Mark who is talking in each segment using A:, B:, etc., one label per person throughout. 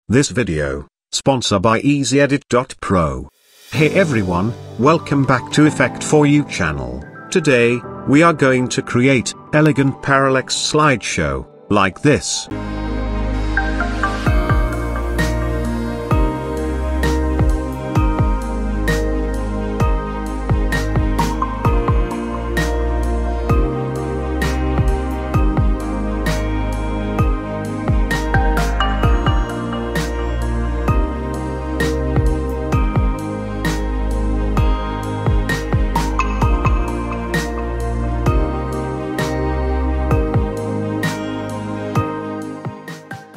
A: This video, sponsored by EasyEdit.pro. Hey everyone, welcome back to Effect For You channel. Today, we are going to create elegant parallax slideshow, like this.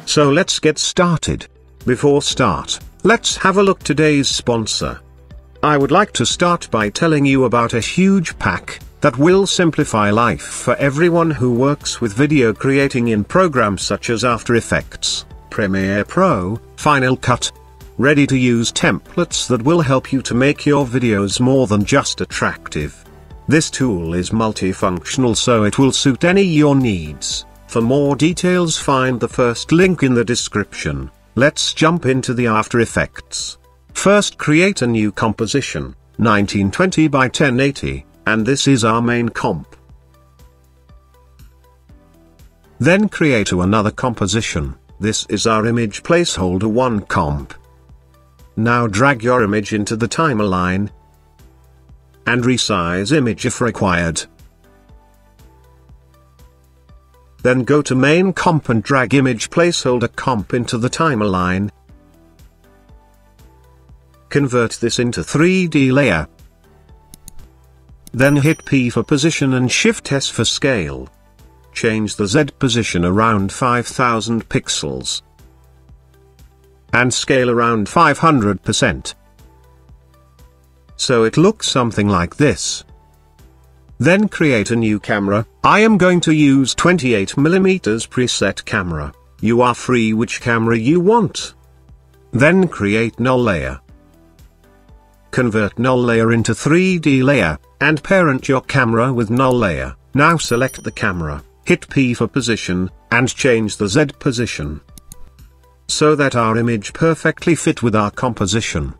A: So let's get started. Before start, let's have a look today's sponsor. I would like to start by telling you about a huge pack that will simplify life for everyone who works with video creating in programs such as After Effects, Premiere Pro, Final Cut. Ready-to-use templates that will help you to make your videos more than just attractive. This tool is multifunctional, so it will suit any your needs. For more details, find the first link in the description. Let's jump into the After Effects. First, create a new composition, 1920 by 1080, and this is our main comp. Then create another composition, this is our image placeholder 1 comp. Now drag your image into the timeline, and resize image if required. Then go to main comp and drag image placeholder comp into the timeline. Convert this into 3D layer. Then hit P for position and Shift S for scale. Change the Z position around 5000 pixels. And scale around 500%. So it looks something like this. Then create a new camera. I am going to use 28mm preset camera. You are free which camera you want. Then create null layer. Convert null layer into 3D layer, and parent your camera with null layer. Now select the camera, hit P for position, and change the Z position. So that our image perfectly fit with our composition.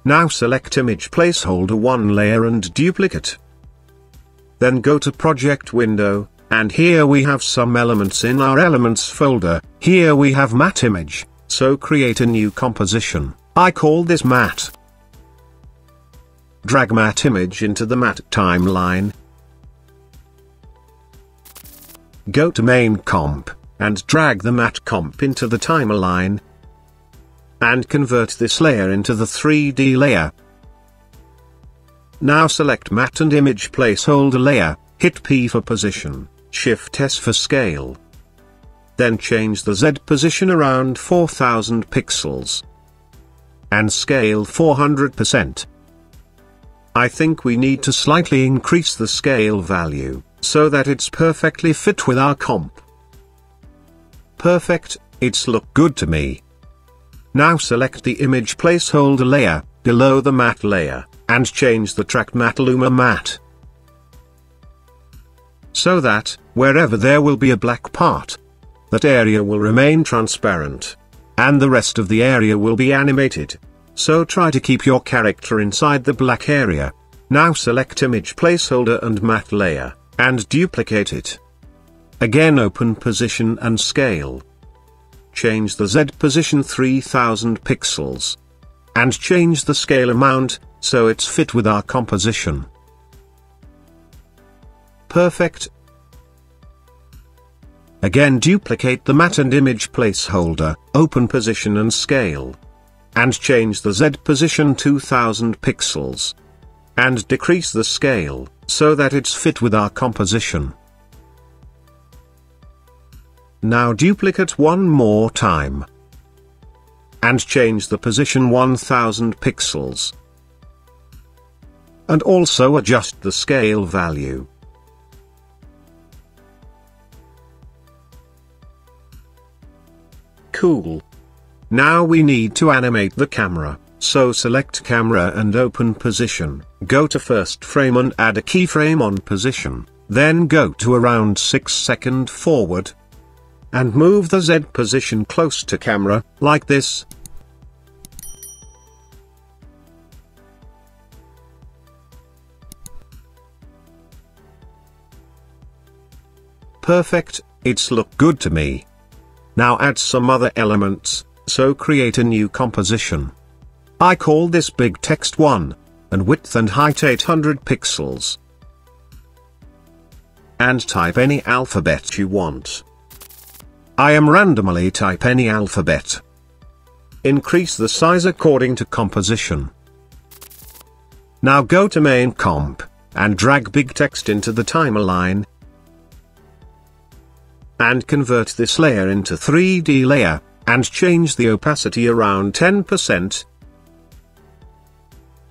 A: Now select image placeholder 1 layer and duplicate. Then go to project window, and here we have some elements in our elements folder. Here we have matte image, so create a new composition. I call this matte. Drag matte image into the matte timeline. Go to main comp, and drag the matte comp into the timeline. And convert this layer into the 3D layer. Now select matte and image placeholder layer, hit P for position, Shift S for scale. Then change the Z position around 4000 pixels. And scale 400%. I think we need to slightly increase the scale value, so that it's perfectly fit with our comp. Perfect, it's look good to me. Now select the image placeholder layer, below the matte layer, and change the track matte luma matte. So that, wherever there will be a black part, that area will remain transparent. And the rest of the area will be animated. So try to keep your character inside the black area. Now select image placeholder and matte layer, and duplicate it. Again open position and scale. Change the Z position 3000 pixels. And change the scale amount, so it's fit with our composition. Perfect. Again duplicate the matte and image placeholder, open position and scale. And change the Z position 2000 pixels. And decrease the scale, so that it's fit with our composition. Now duplicate one more time. And change the position 1000 pixels. And also adjust the scale value. Cool. Now we need to animate the camera, so select camera and open position, go to first frame and add a keyframe on position, then go to around 6 seconds forward. and move the Z position close to camera, like this. Perfect, it's look good to me. Now add some other elements, so create a new composition. I call this big text 1, and width and height 800 pixels. And type any alphabet you want. I am randomly type any alphabet. Increase the size according to composition. Now go to main comp, and drag big text into the timeline. And convert this layer into 3D layer, and change the opacity around 10%.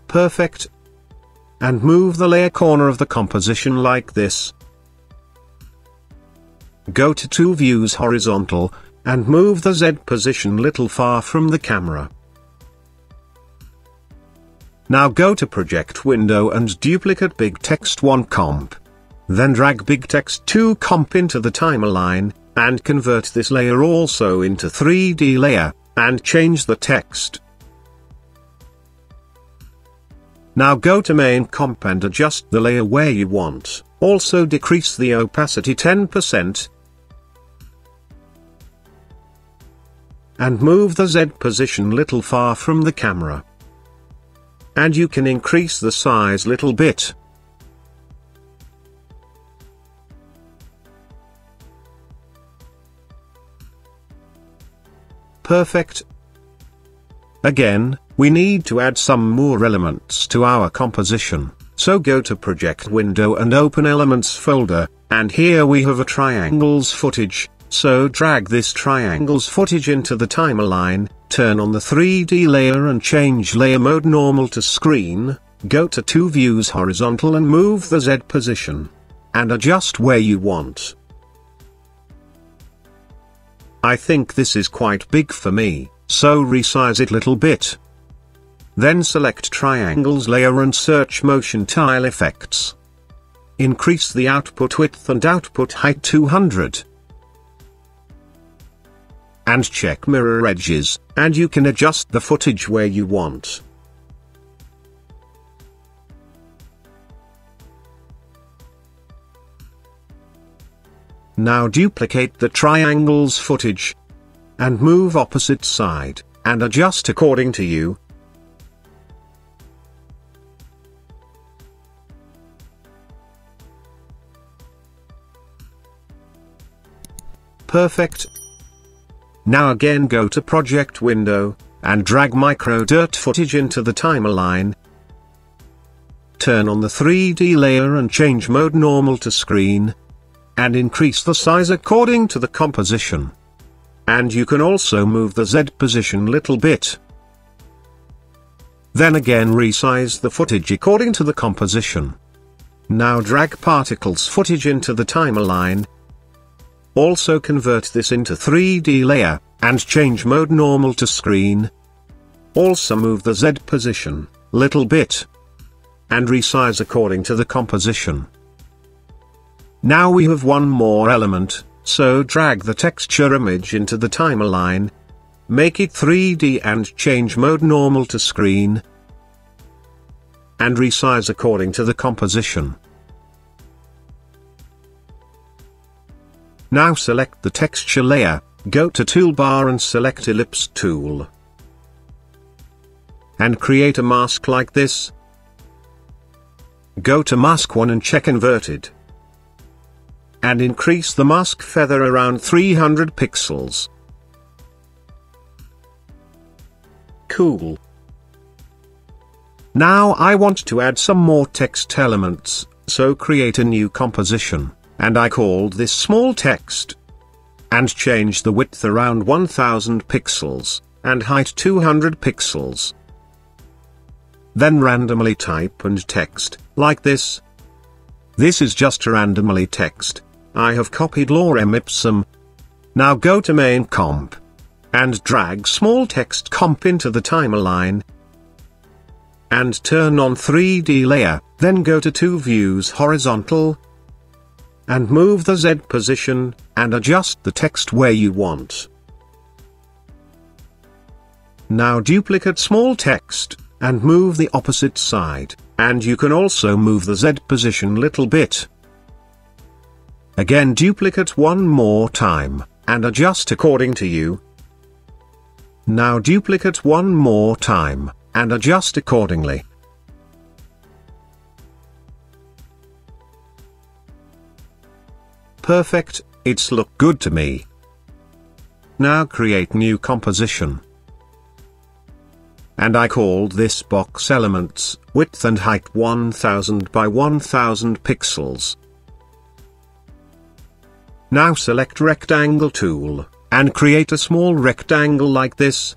A: Perfect. And move the layer corner of the composition like this. Go to 2 views horizontal, and move the Z position little far from the camera. Now go to project window and duplicate big text 1 comp. Then drag big text 2 comp into the timeline, and convert this layer also into 3D layer, and change the text. Now go to main comp and adjust the layer where you want, also decrease the opacity 10%. And move the Z position little far from the camera. And you can increase the size little bit. Perfect. Again, we need to add some more elements to our composition, so go to project window and open elements folder, and here we have a triangles footage, so drag this triangles footage into the timeline, turn on the 3D layer and change layer mode normal to screen, go to 2 views horizontal and move the Z position. And adjust where you want. I think this is quite big for me, so resize it little bit. Then select triangles layer and search motion tile effects. Increase the output width and output height 200. And check mirror edges, and you can adjust the footage where you want. Now duplicate the triangles footage. And move opposite side, and adjust according to you. Perfect. Now again go to project window, and drag micro dirt footage into the timeline. Turn on the 3D layer and change mode normal to screen. And increase the size according to the composition. And you can also move the Z position little bit. Then again resize the footage according to the composition. Now drag particles footage into the timeline. Also convert this into 3D layer, and change mode normal to screen. Also move the Z position, little bit. And resize according to the composition. Now we have one more element, so drag the texture image into the timeline. Make it 3D and change mode normal to screen. And resize according to the composition. Now select the texture layer, go to toolbar and select ellipse tool. And create a mask like this. Go to mask 1 and check inverted. And increase the mask feather around 300 pixels. Cool. Now I want to add some more text elements, so create a new composition, and I called this small text. And change the width around 1000 pixels, and height 200 pixels. Then randomly type and text, like this. This is just randomly text. I have copied lorem ipsum. Now go to main comp. And drag small text comp into the timeline. And turn on 3D layer, then go to 2 views horizontal. and move the Z position, and adjust the text where you want. Now duplicate small text, and move the opposite side, and you can also move the Z position little bit. Again duplicate one more time, and adjust according to you. Now duplicate one more time, and adjust accordingly. Perfect, it's look good to me. Now create new composition. And I called this box elements, width and height 1000 by 1000 pixels. Now select rectangle tool, and create a small rectangle like this.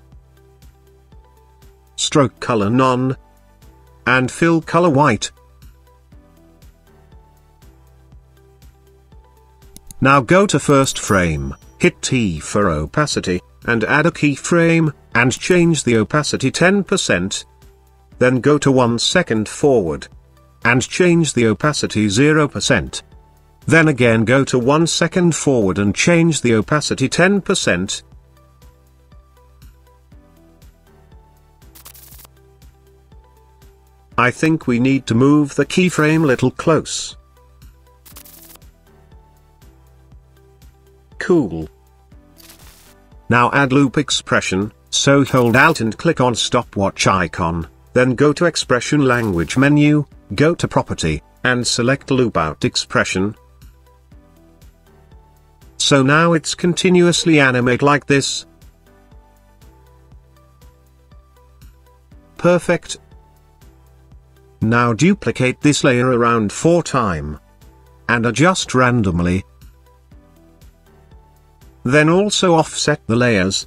A: Stroke color none. And fill color white. Now go to first frame, hit T for opacity, and add a keyframe, and change the opacity 10%. Then go to 1 second forward, and change the opacity 0%. Then again go to 1 second forward and change the opacity 10%. I think we need to move the keyframe little close. Cool. Now add loop expression, so hold Alt and click on stopwatch icon, then go to expression language menu, go to property, and select loop out expression. So now it's continuously animate like this. Perfect. Now duplicate this layer around 4 times. And adjust randomly. Then also offset the layers.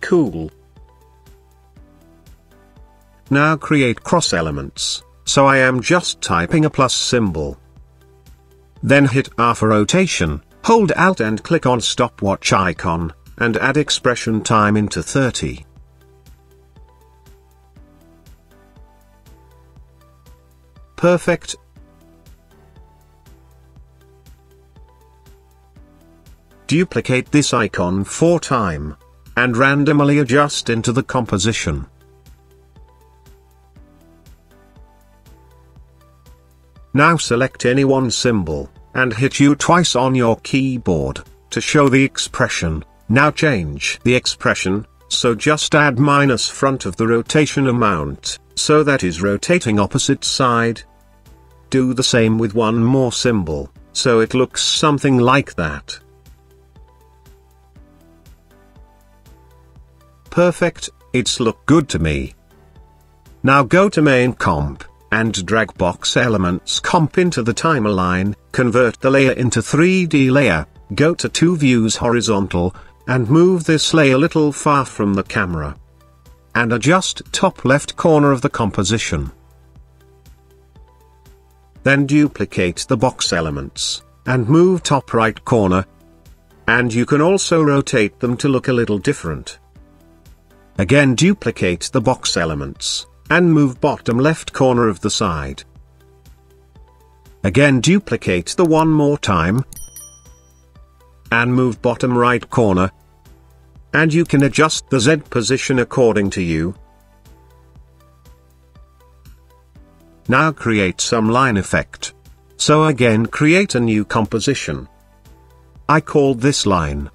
A: Cool. Now create cross elements, so I am just typing a plus symbol. Then hit R for rotation, hold Alt and click on stopwatch icon, and add expression time into 30. Perfect. Duplicate this icon 4 times, and randomly adjust into the composition. Now select any one symbol, and hit U twice on your keyboard, to show the expression. Now change the expression, so just add minus front of the rotation amount, so that is rotating opposite side. Do the same with one more symbol, so it looks something like that. Perfect, it's look good to me. Now go to main comp, and drag box elements comp into the timeline, convert the layer into 3D layer, go to 2 views horizontal, and move this layer little far from the camera. And adjust top left corner of the composition. Then duplicate the box elements, and move top right corner. And you can also rotate them to look a little different. Again duplicate the box elements, and move bottom left corner of the side. Again duplicate the one more time, and move bottom right corner. And you can adjust the Z position according to you. Now create some line effect. So again create a new composition. I called this line.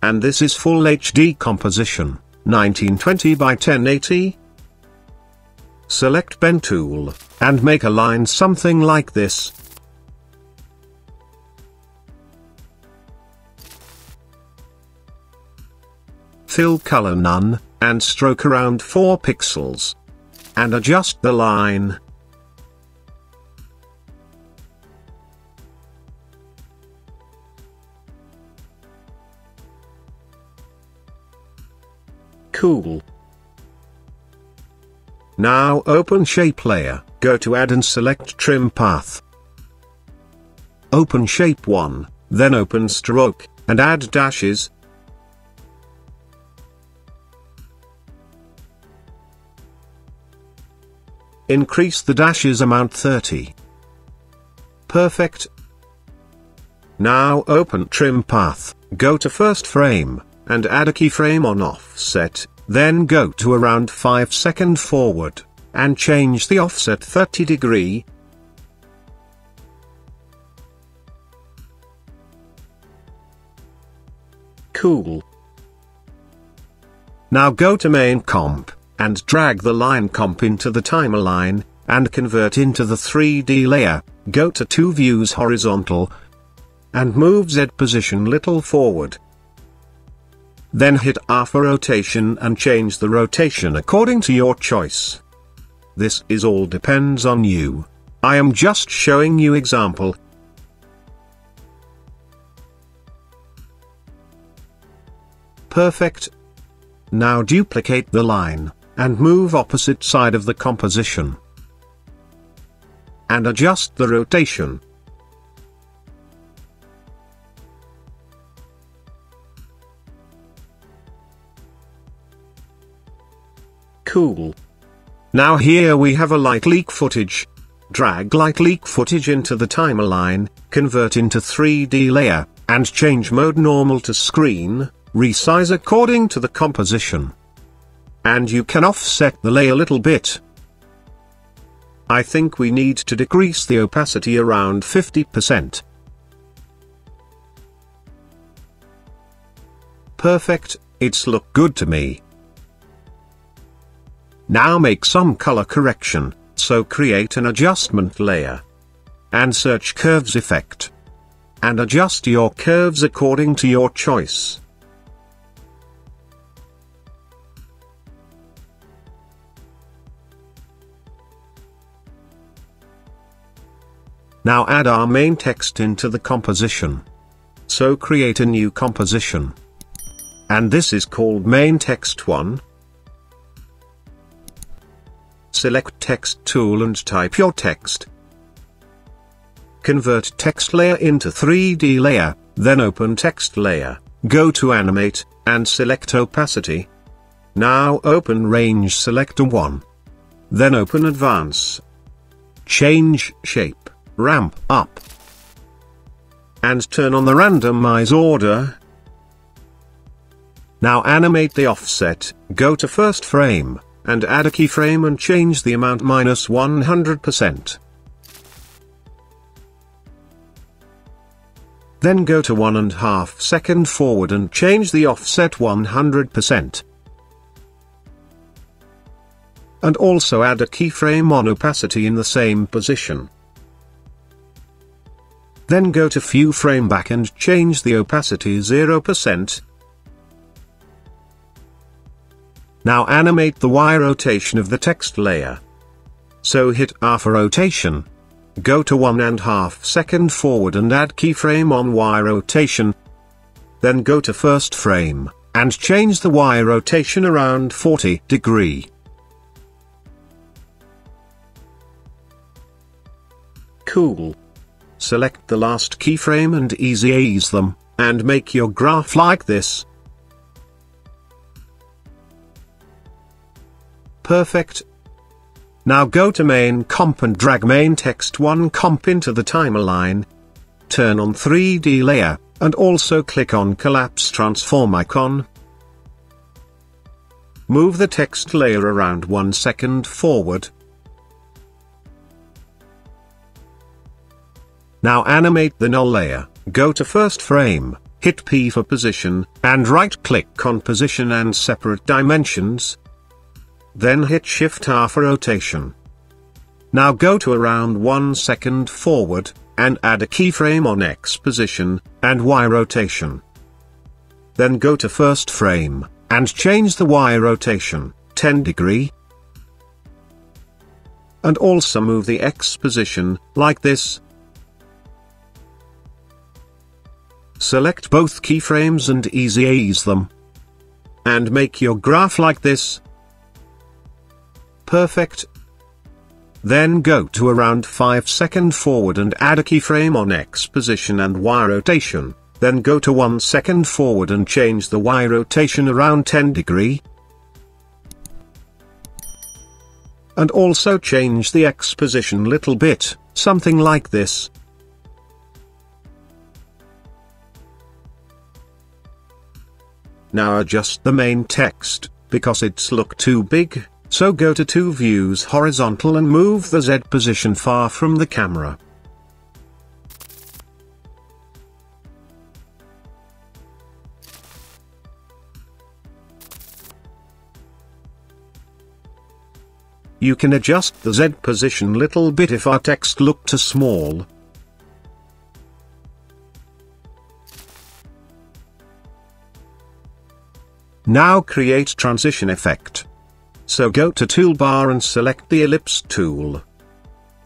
A: And this is full HD composition, 1920 by 1080. Select pen tool, and make a line something like this. Fill color none, and stroke around 4 pixels. And adjust the line. Cool. Now open shape layer, go to add and select trim path. Open shape 1, then open stroke, and add dashes. Increase the dashes amount 30. Perfect. Now open trim path, go to first frame, and add a keyframe on offset, then go to around 5 seconds forward, and change the offset 30 degree. Cool. Now go to main comp, and drag the line comp into the timer line, and convert into the 3D layer, go to 2 views horizontal, and move Z position little forward. Then hit R for rotation and change the rotation according to your choice. This is all depends on you. I am just showing you example. Perfect. Now duplicate the line, and move opposite side of the composition. And adjust the rotation. Cool. Now here we have a light leak footage. Drag light leak footage into the timer line, convert into 3D layer, and change mode normal to screen, resize according to the composition. And you can offset the layer a little bit. I think we need to decrease the opacity around 50%. Perfect, it's look good to me. Now make some color correction, so create an adjustment layer. And search curves effect. And adjust your curves according to your choice. Now add our main text into the composition. So create a new composition. And this is called main text 1. Select text tool and type your text. Convert text layer into 3D layer, then open text layer, go to animate, and select opacity. Now open range selector 1. Then open advance. Change shape, ramp up. And turn on the randomize order. Now animate the offset, go to first frame, and add a keyframe and change the amount -100%. Then go to 1.5 seconds forward and change the offset 100%. And also add a keyframe on opacity in the same position. Then go to few frame back and change the opacity 0%. Now animate the Y rotation of the text layer. So hit R for rotation. Go to 1.5 seconds forward and add keyframe on Y rotation. Then go to first frame, and change the Y rotation around 40 degree. Cool. Select the last keyframe and ease them, and make your graph like this. Perfect. Now go to main comp and drag main text 1 comp into the timer line. Turn on 3D layer, and also click on collapse transform icon. Move the text layer around 1 second forward. Now animate the null layer, go to first frame, hit P for position, and right click on position and separate dimensions. Then hit Shift R for rotation. Now go to around 1 second forward, and add a keyframe on X position, and Y rotation. Then go to first frame, and change the Y rotation, 10 degree. And also move the X position, like this. Select both keyframes and ease them. And make your graph like this. Perfect. Then go to around 5 seconds forward and add a keyframe on X position and Y rotation, then go to 1 second forward and change the Y rotation around 10 degree. and also change the X position little bit, something like this. Now adjust the main text, because it's look too big, so go to 2 views horizontal and move the Z position far from the camera. You can adjust the Z position little bit if our text look too small. Now create transition effect. So go to toolbar and select the ellipse tool.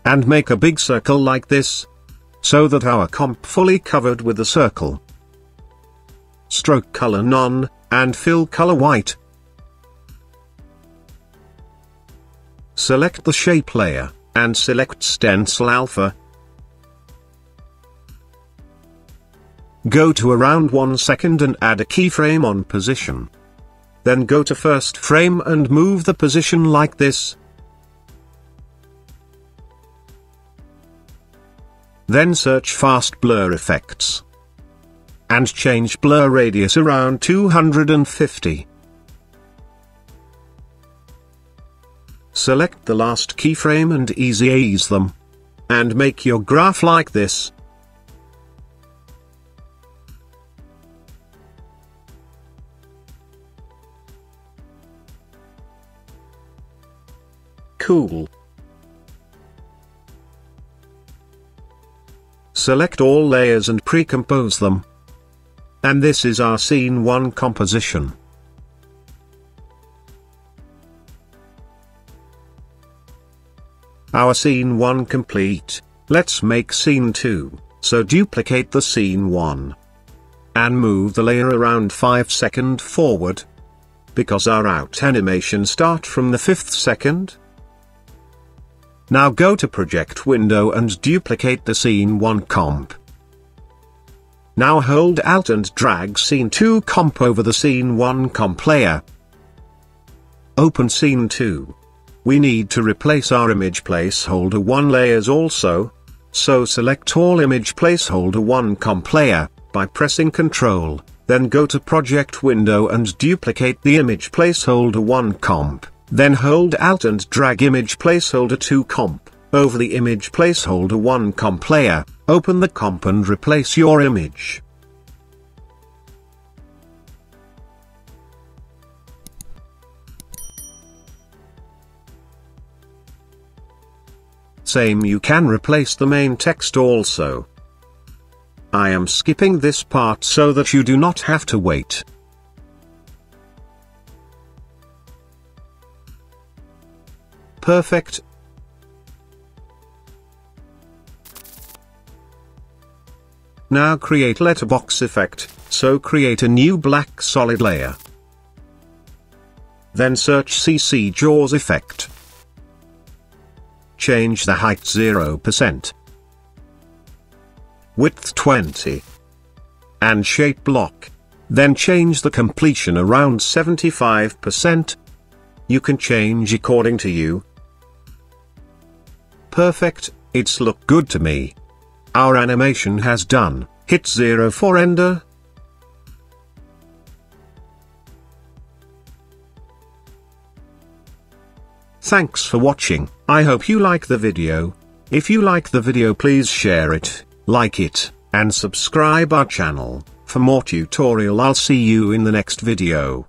A: And make a big circle like this, so that our comp fully covered with the circle. Stroke color none, and fill color white. Select the shape layer, and select stencil alpha. Go to around 1 second and add a keyframe on position. Then go to first frame and move the position like this. Then search fast blur effects. And change blur radius around 250. Select the last keyframe and ease them. And make your graph like this. Cool. Select all layers and pre-compose them. And this is our scene 1 composition. Our scene 1 complete. Let's make scene 2, so duplicate the scene 1. And move the layer around 5 seconds forward. Because our out animation start from the 5th second. Now go to project window and duplicate the scene 1 comp. Now hold Alt and drag scene 2 comp over the scene 1 comp layer. Open scene 2. We need to replace our image placeholder 1 layers also, so select all image placeholder 1 comp layer, by pressing Ctrl, then go to project window and duplicate the image placeholder 1 comp. Then hold Alt and drag image placeholder 2 comp, over the image placeholder 1 comp layer, open the comp and replace your image. Same, you can replace the main text also. I am skipping this part so that you do not have to wait. Perfect. Now create letterbox effect, so create a new black solid layer. Then search CC Jaws effect. Change the height 0%. Width 20. And shape block. Then change the completion around 75%. You can change according to you. Perfect, it's look good to me. Our animation has done. Hit 0 for render. Thanks for watching. I hope you like the video. If you like the video, please share it, like it, and subscribe our channel. For more tutorial, I'll see you in the next video.